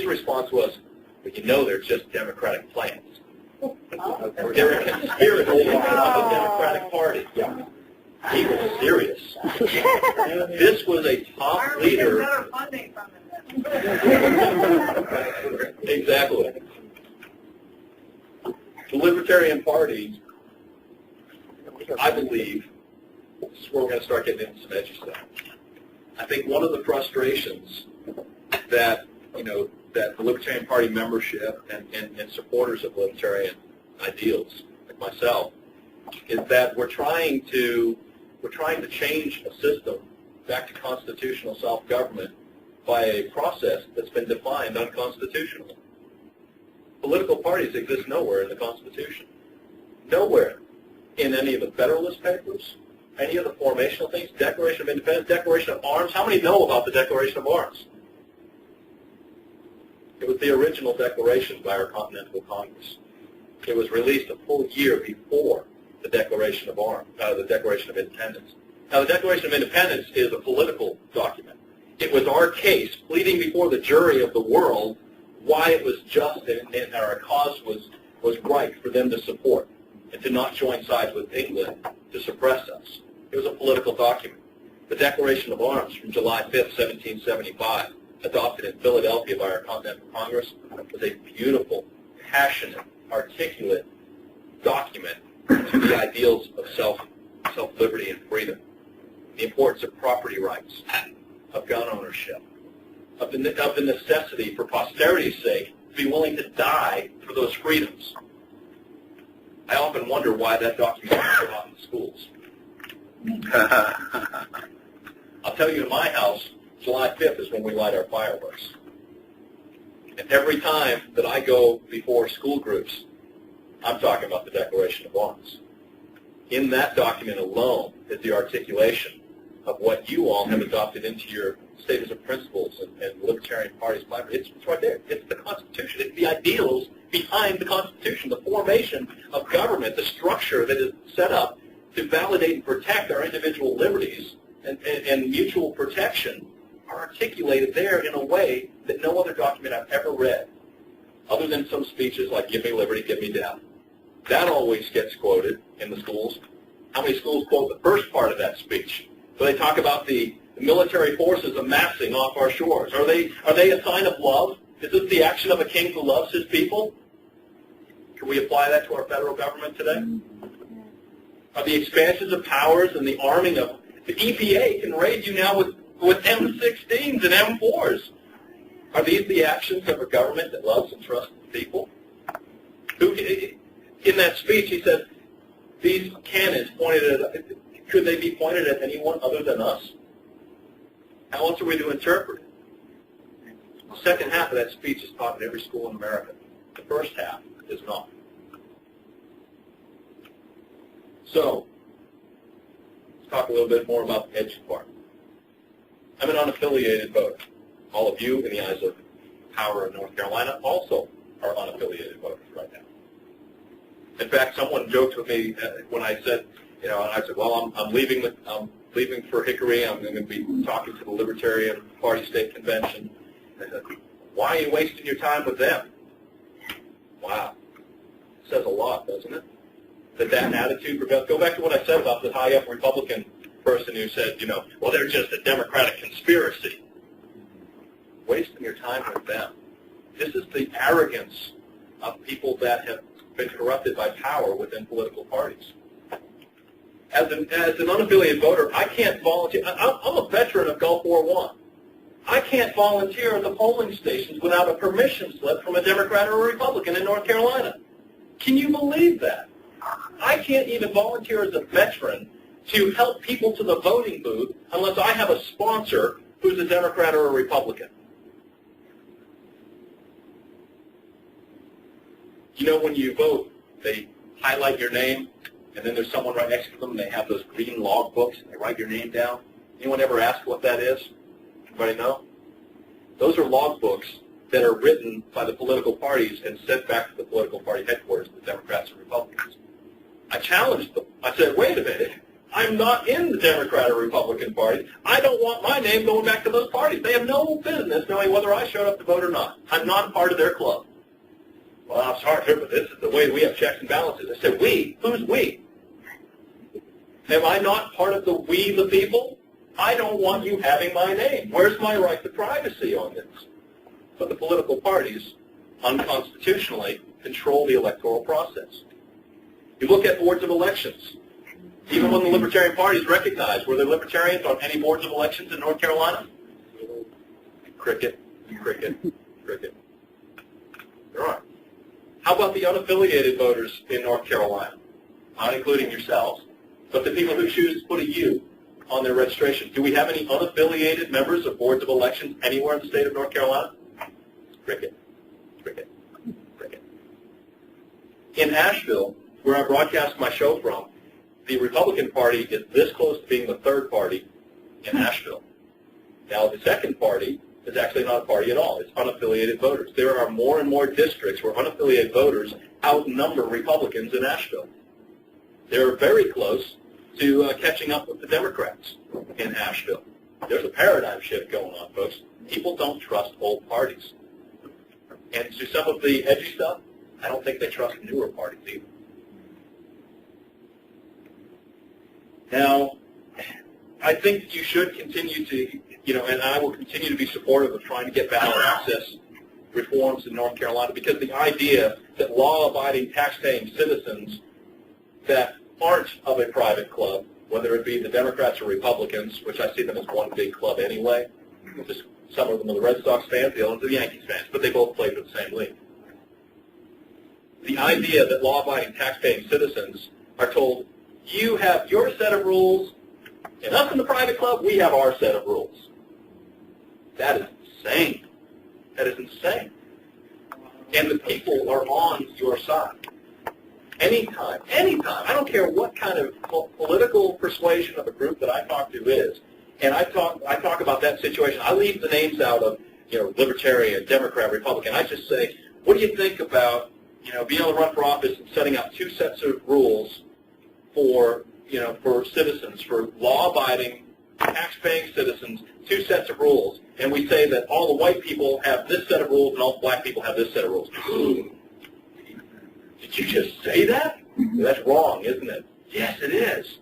response was, well, you know they're just Democratic plans. They're a conspiracy of the Democratic Party. Yeah. He was serious. This was a top leader. Better funding from it. Exactly. The Libertarian Party, I believe, this is where we're going to start getting into some edgy stuff. I think one of the frustrations that, that the Libertarian Party membership and supporters of libertarian ideals, like myself, is that we're trying to change a system back to constitutional self-government by a process that's been defined unconstitutionally. Political parties exist nowhere in the Constitution. Nowhere in any of the Federalist Papers, any of the formational things, Declaration of Independence, Declaration of Arms. How many know about the Declaration of Arms? It was the original declaration by our Continental Congress. It was released a full year before the Declaration of Arms, the Declaration of Independence. Now, the Declaration of Independence is a political document. It was our case pleading before the jury of the world why it was just and our cause was right for them to support and to not join sides with England to suppress us. It was a political document. The Declaration of Arms from July 5th, 1775, adopted in Philadelphia by our Continental Congress, was a beautiful, passionate, articulate document to the ideals of self-liberty and freedom, the importance of property rights, of gun ownership, of the necessity for posterity's sake to be willing to die for those freedoms. I often wonder why that document is taught in schools. I'll tell you, in my house, July 5th is when we light our fireworks. And every time that I go before school groups, I'm talking about the Declaration of Arms. In that document alone is the articulation of what you all have adopted into your statements of principles and Libertarian Party's platform. It's right there. It's the Constitution. It's the ideals behind the Constitution, the formation of government, the structure that is set up to validate and protect our individual liberties and mutual protection are articulated there in a way that no other document I've ever read, other than some speeches like "Give me liberty, give me death." That always gets quoted in the schools. How many schools quote the first part of that speech? So they talk about the military forces amassing off our shores. Are they a sign of love? Is this the action of a king who loves his people? Can we apply that to our federal government today? Are the expansions of powers and the arming of the EPA can raid you now with M16s and M4s? Are these the actions of a government that loves and trusts the people? In that speech, he said, these cannons could they be pointed at anyone other than us? How else are we to interpret it? The second half of that speech is taught in every school in America. The first half is not. So, let's talk a little bit more about the edgy part. I'm an unaffiliated voter. All of you, in the eyes of power in North Carolina, also are unaffiliated voters right now. In fact, someone joked with me when I said, I said, well, I'm leaving for Hickory. I'm going to be talking to the Libertarian Party State Convention. I said, why are you wasting your time with them? Wow. It says a lot, doesn't it? That attitude prevails. Go back to what I said about the high-up Republican person who said, well, they're just a Democratic conspiracy. Wasting your time with them. This is the arrogance of people that have been corrupted by power within political parties. As an unaffiliated voter, I can't volunteer. I'm a veteran of Gulf War I. I can't volunteer at the polling stations without a permission slip from a Democrat or a Republican in North Carolina. Can you believe that? I can't even volunteer as a veteran to help people to the voting booth unless I have a sponsor who's a Democrat or a Republican. When you vote, they highlight your name, and then there's someone right next to them, and they have those green log books, and they write your name down. Anyone ever ask what that is? Anybody know? Those are log books that are written by the political parties and sent back to the political party headquarters, the Democrats and Republicans. I challenged them. I said, wait a minute. I'm not in the Democrat or Republican Party. I don't want my name going back to those parties. They have no business knowing whether I showed up to vote or not. I'm not a part of their club. Well, I'm sorry, but this is the way we have checks and balances. I said, we? Who's we? Am I not part of the we, the people? I don't want you having my name. Where's my right to privacy on this? But the political parties, unconstitutionally, control the electoral process. You look at boards of elections. Even when the Libertarian Party is recognized, were there Libertarians on any boards of elections in North Carolina? Cricket, cricket, cricket. There are. How about the unaffiliated voters in North Carolina? Not including yourselves, but the people who choose to put a U on their registration. Do we have any unaffiliated members of boards of elections anywhere in the state of North Carolina? Cricket, cricket, cricket. In Asheville, where I broadcast my show from, the Republican Party is this close to being the third party in Asheville. Now, the second party is actually not a party at all. It's unaffiliated voters. There are more and more districts where unaffiliated voters outnumber Republicans in Asheville. They're very close to catching up with the Democrats in Asheville. There's a paradigm shift going on, folks. People don't trust old parties. And to some of the edgy stuff, I don't think they trust newer parties either. Now, I think that you should continue to, and I will continue to be supportive of trying to get ballot access reforms in North Carolina, because the idea that law-abiding, tax-paying citizens that aren't of a private club, whether it be the Democrats or Republicans, which I see them as one big club anyway, just some of them are the Red Sox fans, the others are the Yankees fans, but they both play for the same league. The idea that law-abiding, tax-paying citizens are told, you have your set of rules, and us in the private club, we have our set of rules. That is insane. That is insane. And the people are on your side. Anytime, I don't care what kind of political persuasion of a group that I talk to is, and I talk about that situation. I leave the names out of, Libertarian, Democrat, Republican. I just say, what do you think about, being able to run for office and setting out two sets of rules for citizens, for law-abiding, tax-paying citizens, two sets of rules, and we say that all the white people have this set of rules and all the black people have this set of rules. Did you just say that? That's wrong, isn't it? Yes, it is.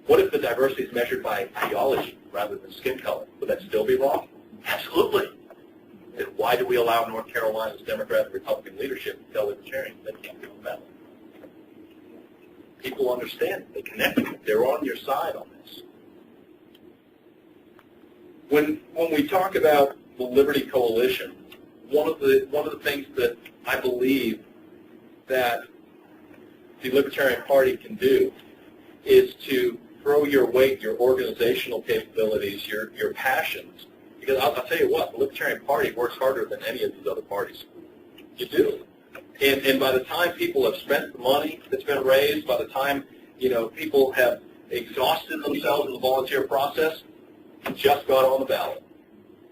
What if the diversity is measured by ideology rather than skin color? Would that still be wrong? Absolutely. Then why do we allow North Carolina's Democrat and Republican leadership to tell libertarians they can't do that? People understand it. They connect with it. They're on your side on this. When we talk about the Liberty Coalition, one of the things that I believe that the Libertarian Party can do is to throw your weight, your organizational capabilities, your passions. Because I'll tell you what, the Libertarian Party works harder than any of these other parties. You do. And by the time people have spent the money that's been raised, by the time people have exhausted themselves in the volunteer process, you just got on the ballot.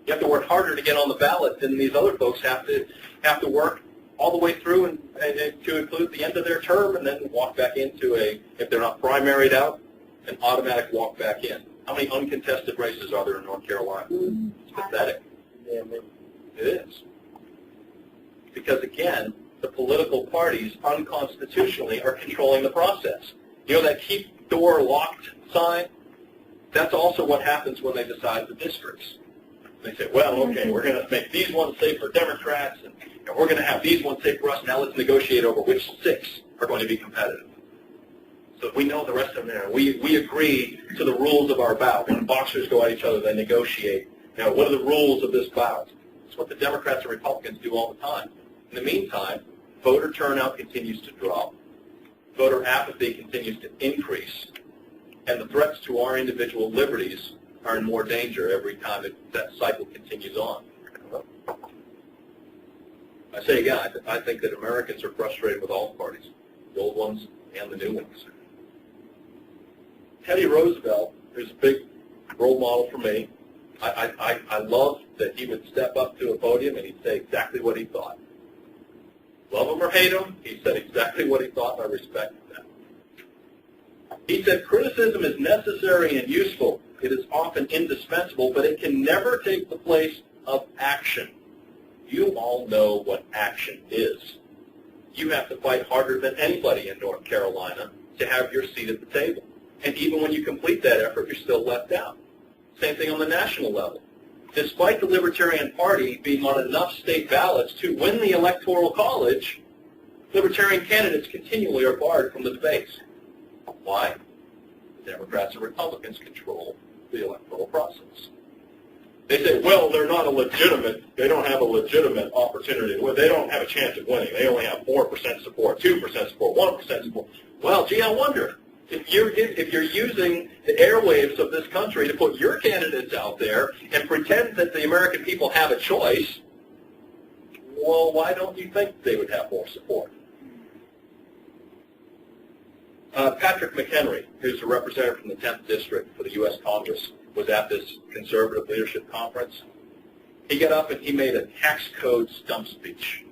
You have to work harder to get on the ballot than these other folks have to work all the way through and to include the end of their term, and then walk back into if they're not primaried out, an automatic walk back in. How many uncontested races are there in North Carolina? It's pathetic. It is. Because again, the political parties unconstitutionally are controlling the process. That keep door locked sign, that's also what happens when they decide the districts. They say, well, okay, we're going to make these ones safe for Democrats, and we're going to have these ones safe for us. Now let's negotiate over which 6 are going to be competitive. So we know the rest of them there. We agree to the rules of our bout. When boxers go at each other, they negotiate. Now, what are the rules of this bout? It's what the Democrats and Republicans do all the time. In the meantime, voter turnout continues to drop. Voter apathy continues to increase. And the threats to our individual liberties are in more danger every time that cycle continues on. I say again, I think that Americans are frustrated with all parties, the old ones and the new ones. Teddy Roosevelt is a big role model for me. I love that he would step up to a podium and he'd say exactly what he thought. Love him or hate him, he said exactly what he thought, and I respect that. He said, criticism is necessary and useful. It is often indispensable, but it can never take the place of action. You all know what action is. You have to fight harder than anybody in North Carolina to have your seat at the table. And even when you complete that effort, you're still left out. Same thing on the national level. Despite the Libertarian Party being on enough state ballots to win the Electoral College, Libertarian candidates continually are barred from the debates. Why? The Democrats and Republicans control the electoral process. They say, well, they're not they don't have a legitimate opportunity to win. They don't have a chance of winning. They only have 4% support, 2% support, 1% support. Well, gee, I wonder, if you're using the airwaves of this country to put your candidates out there and pretend that the American people have a choice, well, why don't you think they would have more support? Patrick McHenry, who's a representative from the 10th District for the U.S. Congress, was at this conservative leadership conference. He got up and he made a tax code stump speech.